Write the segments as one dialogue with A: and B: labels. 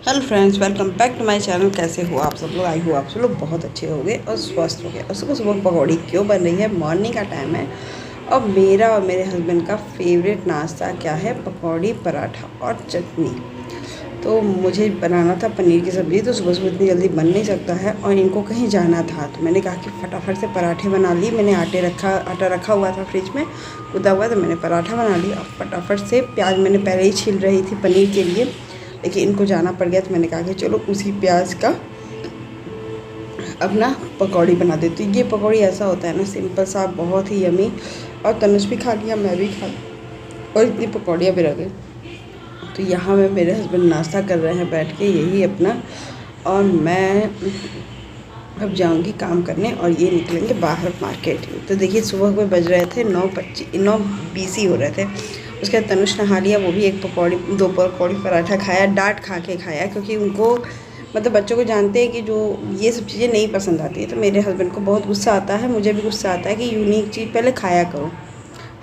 A: Hello friends, welcome back to my channel. कैसे हो आप सब लोग? आई हो आप सब लोग बहुत अच्छे होंगे और स्वस्थ होंगे। और सुबह सुबह पकौड़ी क्यों बन रही है? मॉर्निंग का टाइम है और मेरा और मेरे हस्बैंड का फेवरेट नाश्ता क्या है? पकौड़ी, पराठा और चटनी। तो मुझे बनाना था पनीर की सब्ज़ी, तो सुबह सुबह इतनी जल्दी बन नहीं सकता है और इनको कहीं जाना था, तो मैंने कहा कि फटाफट से पराठे बना लिए। मैंने आटा रखा हुआ था फ्रिज में कूदा हुआ, तो मैंने पराठा बना लिया और फटाफट से प्याज मैंने पहले ही छील रही थी पनीर के लिए, लेकिन इनको जाना पड़ गया तो मैंने कहा कि चलो उसी प्याज का अपना पकौड़ी बना देती हूँ। ये पकौड़ी ऐसा होता है ना, सिंपल सा, बहुत ही यमी। और तनुष भी खा लिया, मैं भी खा ली और इतनी पकौड़ियाँ भी रह गई। तो यहाँ में मेरे हस्बैंड नाश्ता कर रहे हैं बैठ के, यही अपना, और मैं अब जाऊंगी काम करने और ये निकलेंगे बाहर मार्केट। तो देखिए सुबह को बज रहे थे 9:20 ही हो रहे थे। उसके बाद तनुष नहा लिया, वो भी एक पकौड़ी, 2 पकौड़ी पराठा खाया, डांट खा के खाया, क्योंकि उनको मतलब बच्चों को जानते हैं कि जो ये सब चीज़ें नहीं पसंद आती है। तो मेरे हस्बैंड को बहुत गुस्सा आता है, मुझे भी गुस्सा आता है कि यूनिक चीज़ पहले खाया करो,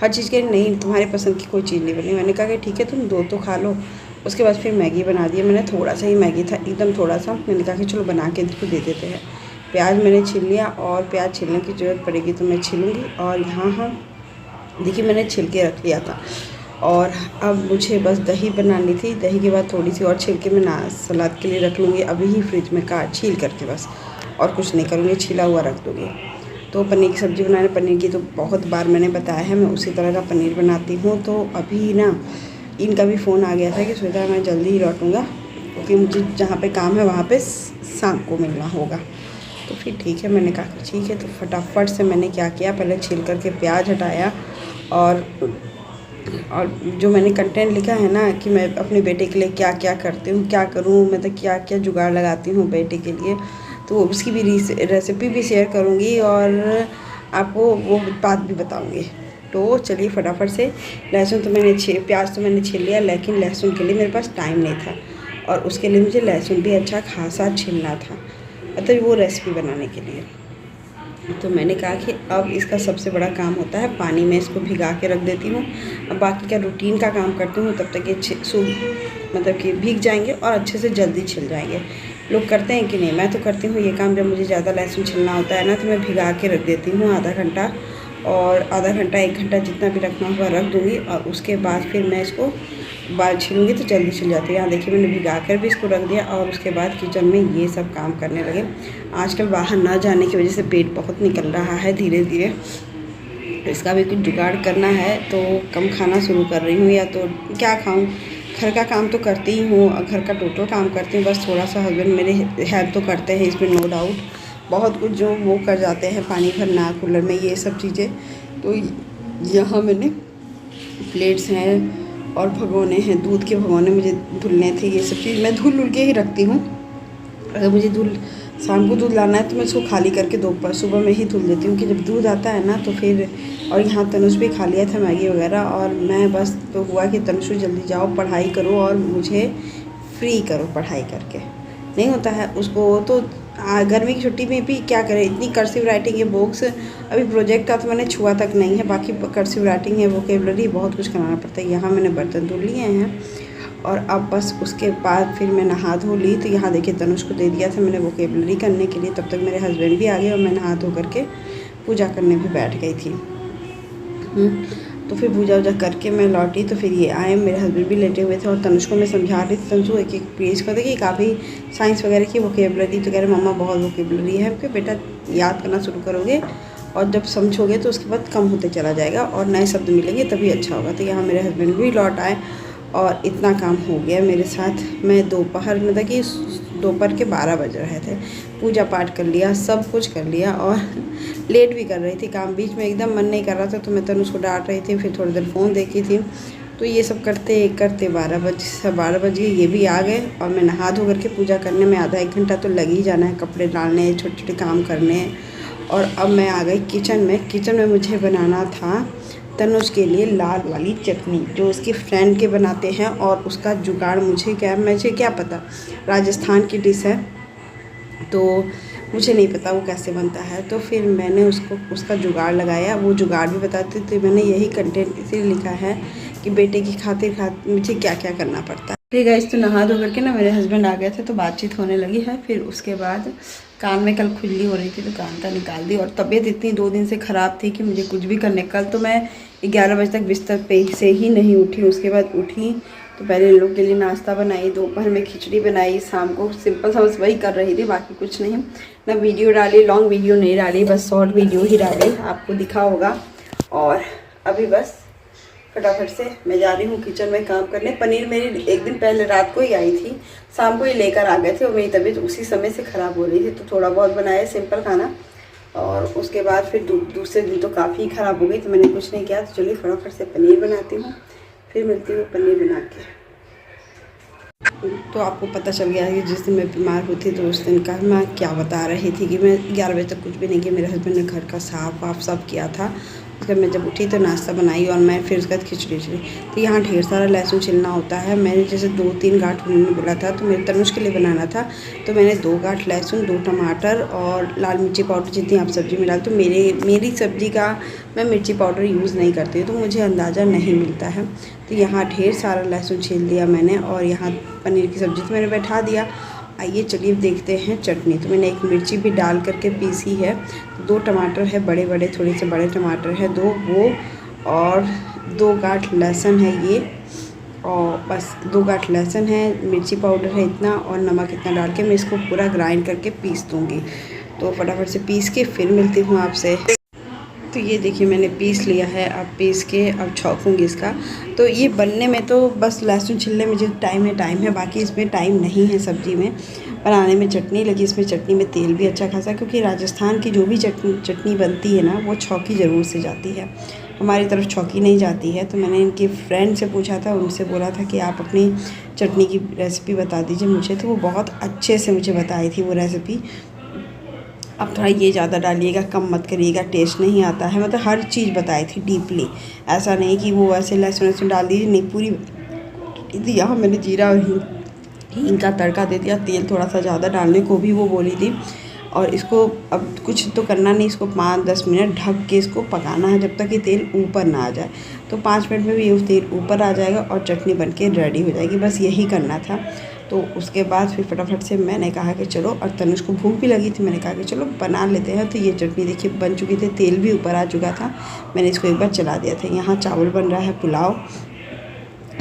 A: हर चीज़ के नहीं तुम्हारे पसंद की कोई चीज़ नहीं बनी। मैंने कहा कि ठीक है तुम 2 तो खा लो। उसके बाद फिर मैगी बना दिया मैंने, थोड़ा सा ही मैगी था, एकदम थोड़ा सा। मैंने कहा कि चलो बना के इनको दे देते हैं। प्याज मैंने छील लिया और प्याज छीलने की ज़रूरत पड़ेगी तो मैं छीलूँगी। और यहाँ देखिए मैंने छिल के रख लिया था और अब मुझे बस दही बनानी थी। दही के बाद थोड़ी सी और छिल के मैं सलाद के लिए रख लूँगी, अभी ही फ्रिज में काट छील करके, बस और कुछ नहीं करूँगी, छिला हुआ रख दूँगी। तो पनीर की सब्ज़ी बनाने, पनीर की तो बहुत बार मैंने बताया है, मैं उसी तरह का पनीर बनाती हूँ। तो अभी ना इनका भी फ़ोन आ गया था कि सुविधा मैं जल्दी ही लौटूँगा, क्योंकि मुझे जहाँ पे काम है वहाँ पे शाम को मिलना होगा। तो फिर ठीक है, मैंने कहा कि ठीक है। तो फटाफट से मैंने क्या किया, पहले छील करके प्याज हटाया और जो मैंने कंटेंट लिखा है ना कि मैं अपने बेटे के लिए क्या क्या करती हूँ, क्या करूँ, मतलब क्या क्या जुगाड़ लगाती हूँ बेटे के लिए, तो उसकी भी रेसिपी भी शेयर करूँगी और आपको वो बात भी बताऊँगी। तो चलिए फटाफट से, लहसुन तो मैंने प्याज तो मैंने छील लिया, लेकिन लहसुन के लिए मेरे पास टाइम नहीं था और उसके लिए मुझे लहसुन भी अच्छा खासा छीलना था, मतलब वो रेसिपी बनाने के लिए। तो मैंने कहा कि अब इसका सबसे बड़ा काम होता है पानी में इसको भिगा के रख देती हूँ। अब बाकी का रूटीन का काम करती हूँ, तब तक ये मतलब कि भीग जाएंगे और अच्छे से जल्दी छिल जाएंगे। लोग करते हैं कि नहीं, मैं तो करती हूँ ये काम। जब मुझे ज़्यादा लहसुन छिलना होता है ना, तो मैं भिगा के रख देती हूँ आधा घंटा, और आधा घंटा 1 घंटा जितना भी रखना होगा रख दूँगी, और उसके बाद फिर मैं इसको बाल छीलूँगी तो जल्दी छिल जाती है। यहाँ देखिए मैंने भिगा कर भी इसको रख दिया और उसके बाद किचन में ये सब काम करने लगे। आजकल बाहर ना जाने की वजह से पेट बहुत निकल रहा है धीरे धीरे, इसका भी कुछ जुगाड़ करना है, तो कम खाना शुरू कर रही हूँ। या तो क्या खाऊँ, घर का काम तो करती ही हूँ, घर का टोटल काम करती हूँ, बस थोड़ा सा हस्बैंड मेरे हेल्प तो करते हैं इसमें, नो डाउट, बहुत कुछ जो वो कर जाते हैं, पानी भरना कूलर में, ये सब चीज़ें। तो यहाँ मैंने प्लेट्स हैं और भगोने हैं, दूध के भगोने मुझे धुलने थे, ये सब चीज़ मैं धुल के ही रखती हूँ। अगर मुझे शाम को दूध लाना है तो मैं इसको खाली करके दोपहर सुबह में ही धुल देती हूँ, कि जब दूध आता है ना तो फिर। और यहाँ तनुष भी खा लिया था मैगी वगैरह, और मैं बस तो हुआ कि तनुष जल्दी जाओ पढ़ाई करो और मुझे फ्री करो पढ़ाई करके। नहीं होता है उसको, तो गर्मी की छुट्टी में भी क्या करें, इतनी कर्सिव राइटिंग है, बुक्स, अभी प्रोजेक्ट का तो मैंने छुआ तक नहीं है, बाकी कर्सिव राइटिंग है, वोकेबलरी, बहुत कुछ कराना पड़ता है। यहाँ मैंने बर्तन धुल लिए हैं और अब बस उसके बाद फिर मैं नहा धो ली। तो यहाँ देखिए तनुष को दे दिया था मैंने वोकेबलरी करने के लिए, तब तक मेरे हस्बैंड भी आ गए और मैं नहा धो करके पूजा करने भी बैठ गई थी। तो फिर पूजा वूजा करके मैं लौटी तो फिर ये आए, मेरे हस्बैंड भी लेटे हुए थे और तनुष को मैं समझा रही थी, तनुष एक पेज को देखिए काफ़ी साइंस वगैरह की वोकेबलरी, तो कह रहे मम्मा बहुत वोकेबलरी है, कि बेटा याद करना शुरू करोगे और जब समझोगे तो उसके बाद कम होते चला जाएगा और नए शब्द मिलेंगे तभी अच्छा होगा। तो यहाँ मेरे हस्बैंड भी लौट आए और इतना काम हो गया मेरे साथ। मैं दोपहर में था कि दोपहर के 12 बज रहे थे, पूजा पाठ कर लिया, सब कुछ कर लिया और लेट भी कर रही थी काम, बीच में एकदम मन नहीं कर रहा था तो मैं तनुष को डांट रही थी, फिर थोड़ी देर फ़ोन देखी थी। तो ये सब करते करते 12 बज गए, ये भी आ गए और मैं नहा धो करके पूजा करने में आधा 1 घंटा तो लग ही जाना है, कपड़े डालने, छोटे छोटे काम करने। और अब मैं आ गई किचन में मुझे बनाना था तनुष के लिए लाल वाली चटनी, जो उसकी फ्रेंड के बनाते हैं, और उसका जुगाड़ मुझे क्या पता, राजस्थान की डिश है तो मुझे नहीं पता वो कैसे बनता है। तो फिर मैंने उसका जुगाड़ लगाया, वो जुगाड़ भी बताते थे। मैंने यही कंटेंट इसीलिए लिखा है कि बेटे की खातिर मुझे क्या क्या करना पड़ता है। फिर गाइस तो नहा धो करके ना मेरे हस्बैंड आ गए थे तो बातचीत होने लगी है। फिर उसके बाद कान में कल खुजली हो रही थी तो कान का निकाल दी, और तबीयत इतनी 2 दिन से ख़राब थी कि मुझे कुछ भी करने, कल तो मैं 11 बजे तक बिस्तर पे से ही नहीं उठी। उसके बाद उठी तो पहले इन लोग के लिए नाश्ता बनाई, दोपहर में खिचड़ी बनाई, शाम को सिंपल सा बस वही कर रही थी, बाकी कुछ नहीं। ना वीडियो डाली, लॉन्ग वीडियो नहीं डाली, बस शॉर्ट वीडियो ही डाली, आपको दिखा होगा। और अभी बस फटाफट से मैं जा रही हूँ किचन में काम करने। पनीर मेरी एक दिन पहले रात को ही आई थी, शाम को ही लेकर आ गए थे और मेरी तबीयत उसी समय से ख़राब हो रही थी, तो थोड़ा बहुत बनाया सिंपल खाना। और उसके बाद फिर दूसरे दिन तो काफ़ी ख़राब हो गई, तो मैंने कुछ नहीं किया। तो चलिए फटाफट से पनीर बनाती हूँ, फिर मिलती हूँ पनीर बना के। तो आपको पता चल गया है कि जिस दिन मैं बीमार हुई थी तो उस दिन का मैं क्या बता रही थी कि मैं 11 बजे तक कुछ भी नहीं किया। मेरे हस्बैंड ने घर का साफ वाफ सब किया था। उसके बाद मैं जब उठी तो नाश्ता बनाई और मैं फिर उसके बाद खिचड़ी। तो यहाँ ढेर सारा लहसुन छिलना होता है। मैंने जैसे 2-3 गांठ उन्होंने बोला था तो मेरे तनुष के लिए बनाना था, तो मैंने 2 गांठ लहसुन, 2 टमाटर और लाल मिर्ची पाउडर जितनी आप सब्ज़ी में डाल। तो मेरी सब्ज़ी का मैं मिर्ची पाउडर यूज़ नहीं करती हूँ तो मुझे अंदाज़ा नहीं मिलता है। तो यहाँ ढेर सारा लहसुन छील दिया मैंने, और यहाँ पनीर की सब्ज़ी तो मैंने बैठा दिया। आइए चलिए देखते हैं चटनी। तो मैंने एक मिर्ची भी डाल करके पीसी है, 2 टमाटर है बड़े बड़े, थोड़े से बड़े टमाटर है 2 वो, और 2 गांठ लहसुन है ये, और बस 2 गांठ लहसुन है, मिर्ची पाउडर है इतना, और नमक इतना डाल के मैं इसको पूरा ग्राइंड करके पीस दूँगी। तो फटाफट से पीस के फिर मिलती हूँ आपसे। तो ये देखिए मैंने पीस लिया है, अब पीस के अब छौंकूँगी इसका। तो ये बनने में तो बस लहसुन छिलने में जो टाइम है, बाकी इसमें टाइम नहीं है सब्ज़ी में बनाने में। चटनी लगी, इसमें चटनी में तेल भी अच्छा खासा, क्योंकि राजस्थान की जो भी चटनी बनती है ना वो छौंकी ज़रूर से जाती है, हमारी तरफ छौंकी नहीं जाती है। तो मैंने इनके फ्रेंड से पूछा था, उनसे बोला था कि आप अपनी चटनी की रेसिपी बता दीजिए मुझे, तो वो बहुत अच्छे से मुझे बताई थी वो रेसिपी। अब थोड़ा ये ज़्यादा डालिएगा, कम मत करिएगा, टेस्ट नहीं आता है, मतलब हर चीज़ बताई थी डीपली। ऐसा नहीं कि वो ऐसे लहसुन डाल दीजिए, नहीं पूरी। यहाँ मैंने जीरा और हींग का तड़का दे दिया, तेल थोड़ा सा ज़्यादा डालने को भी वो बोली थी। और इसको अब कुछ तो करना नहीं, इसको 5-10 मिनट ढक के इसको पकाना है जब तक कि तेल ऊपर ना आ जाए। तो 5 मिनट में भी ये तेल ऊपर आ जाएगा और चटनी बन के रेडी हो जाएगी, बस यही करना था। तो उसके बाद फिर फटाफट से मैंने कहा कि चलो, और तनुष को भूख भी लगी थी, मैंने कहा कि चलो बना लेते हैं। तो ये चटनी देखिए बन चुकी थी, तेल भी ऊपर आ चुका था, मैंने इसको एक बार चला दिया था। यहाँ चावल बन रहा है, पुलाव,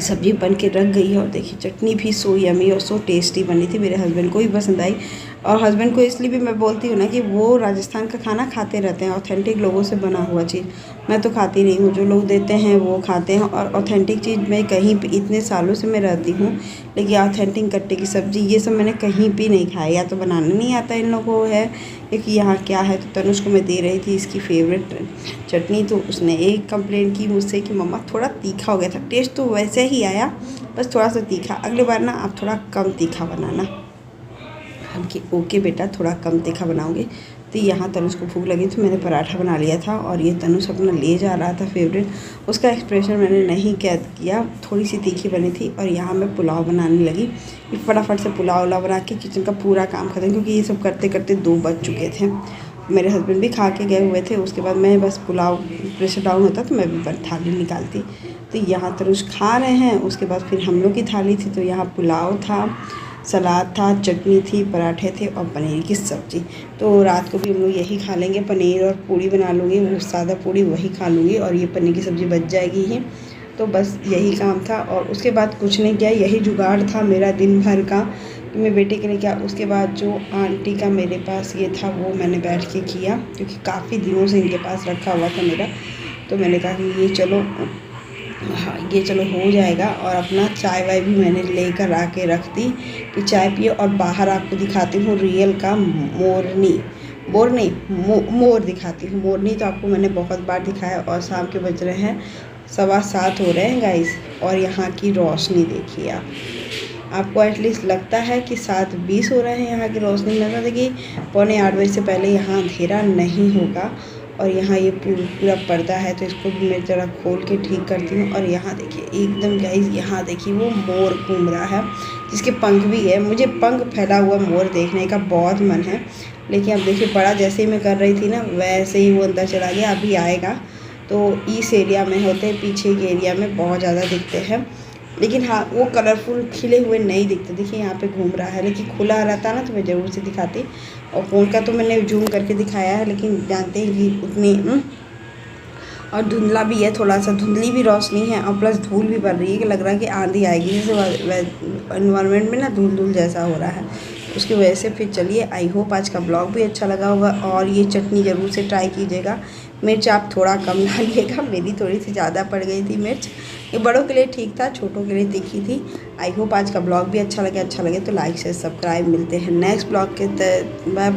A: सब्ज़ी बन के रख गई है, और देखिए चटनी भी सो यमी और सो टेस्टी बनी थी, मेरे हस्बैंड को ही पसंद आई। और हस्बैंड को इसलिए भी मैं बोलती हूँ ना कि वो राजस्थान का खाना खाते रहते हैं, ऑथेंटिक लोगों से बना हुआ चीज़ मैं तो खाती नहीं हूँ, जो लोग देते हैं वो खाते हैं। और ऑथेंटिक चीज़ मैं कहीं भी, इतने सालों से मैं रहती हूँ, लेकिन ऑथेंटिक गट्टे की सब्ज़ी ये सब मैंने कहीं भी नहीं खाया, या तो बनाने नहीं आता इन लोगों को है, क्योंकि यहाँ क्या है। तो तनुष को मैं दे रही थी इसकी फेवरेट चटनी, तो उसने एक कंप्लेंट की मुझसे कि मम्मा थोड़ा तीखा हो गया था। टेस्ट तो वैसे ही आया, बस थोड़ा सा तीखा, अगली बार ना आप थोड़ा कम तीखा बनाना। कि ओके बेटा थोड़ा कम तीखा बनाओगे। तो यहाँ तनुष को भूख लगी तो मैंने पराठा बना लिया था, और ये तनुष अपना ले जा रहा था फेवरेट, उसका एक्सप्रेशन मैंने नहीं कैद किया, थोड़ी सी तीखी बनी थी। और यहाँ मैं पुलाव बनाने लगी, फटाफट से पुलाव उलाव बना के किचन का पूरा काम खत्म, क्योंकि ये सब करते करते 2 बज चुके थे। मेरे हस्बैंड भी खा के गए हुए थे। उसके बाद मैं बस पुलाव प्रेशर डाउन होता तो मैं भी थाली निकालती। तो यहाँ तनुष खा रहे हैं, उसके बाद फिर हम लोग की थाली थी, तो यहाँ पुलाव था, सलाद था, चटनी थी, पराठे थे और पनीर की सब्ज़ी। तो रात को भी हम लोग यही खा लेंगे, पनीर और पूड़ी बना लूँगी, वो सादा पूड़ी वही खा लूँगी, और ये पनीर की सब्ज़ी बच जाएगी ही। तो बस यही काम था, और उसके बाद कुछ नहीं किया, यही जुगाड़ था मेरा दिन भर का कि मैं बेटे के लिए क्या। उसके बाद जो आंटी का मेरे पास ये था वो मैंने बैठ के किया, क्योंकि काफ़ी दिनों से इनके पास रखा हुआ था मेरा। तो मैंने कहा कि ये चलो, हाँ ये चलो हो जाएगा। और अपना चाय वाय भी मैंने लेकर आके रख दी कि चाय पिए। और बाहर आपको दिखाती हूँ रियल का मोर दिखाती हूँ। मोरनी तो आपको मैंने बहुत बार दिखाया। और शाम के बज रहे हैं 7:15 हो रहे हैं गाइस, और यहाँ की रोशनी देखिए आप। आपको एटलीस्ट लगता है कि 7:20 हो रहे हैं, यहाँ की रोशनी नज़र देखिए। 7:45 बजे से पहले यहाँ अंधेरा नहीं होगा। और यहाँ ये पूरा पर्दा है, तो इसको भी मैं ज़रा खोल के ठीक करती हूँ। और यहाँ देखिए एकदम गाइस, यहाँ देखिए वो मोर घूम रहा है, जिसके पंख भी है। मुझे पंख फैला हुआ मोर देखने का बहुत मन है, लेकिन अब देखिए बड़ा जैसे ही मैं कर रही थी ना, वैसे ही वो अंदर चला गया। अभी आएगा। तो इस एरिया में होते हैं, पीछे के एरिया में बहुत ज़्यादा दिखते हैं। लेकिन हाँ वो कलरफुल खिले हुए नहीं दिखते। देखिए यहाँ पे घूम रहा है, लेकिन खुला रहता ना तो मैं ज़रूर से दिखाती। और फ़ोन का तो मैंने जूम करके दिखाया है, लेकिन जानते हैं कि उतनी और धुंधला भी है, थोड़ा सा धुंधली भी रोशनी है और प्लस धूल भी बढ़ रही है कि लग रहा है कि आंधी आएगी, जैसे एनवायरनमेंट में ना धूल धूल जैसा हो रहा है, उसकी वजह से। फिर चलिए, आई होप आज का ब्लॉग भी अच्छा लगा होगा और ये चटनी ज़रूर से ट्राई कीजिएगा। मिर्च आप थोड़ा कम डालिएगा, मेरी थोड़ी सी ज़्यादा पड़ गई थी मिर्च। ये बड़ों के लिए ठीक था, छोटों के लिए तीखी थी। आई होप आज का ब्लॉग भी अच्छा लगे तो लाइक से सब्सक्राइब। मिलते हैं नेक्स्ट ब्लॉग के बाय।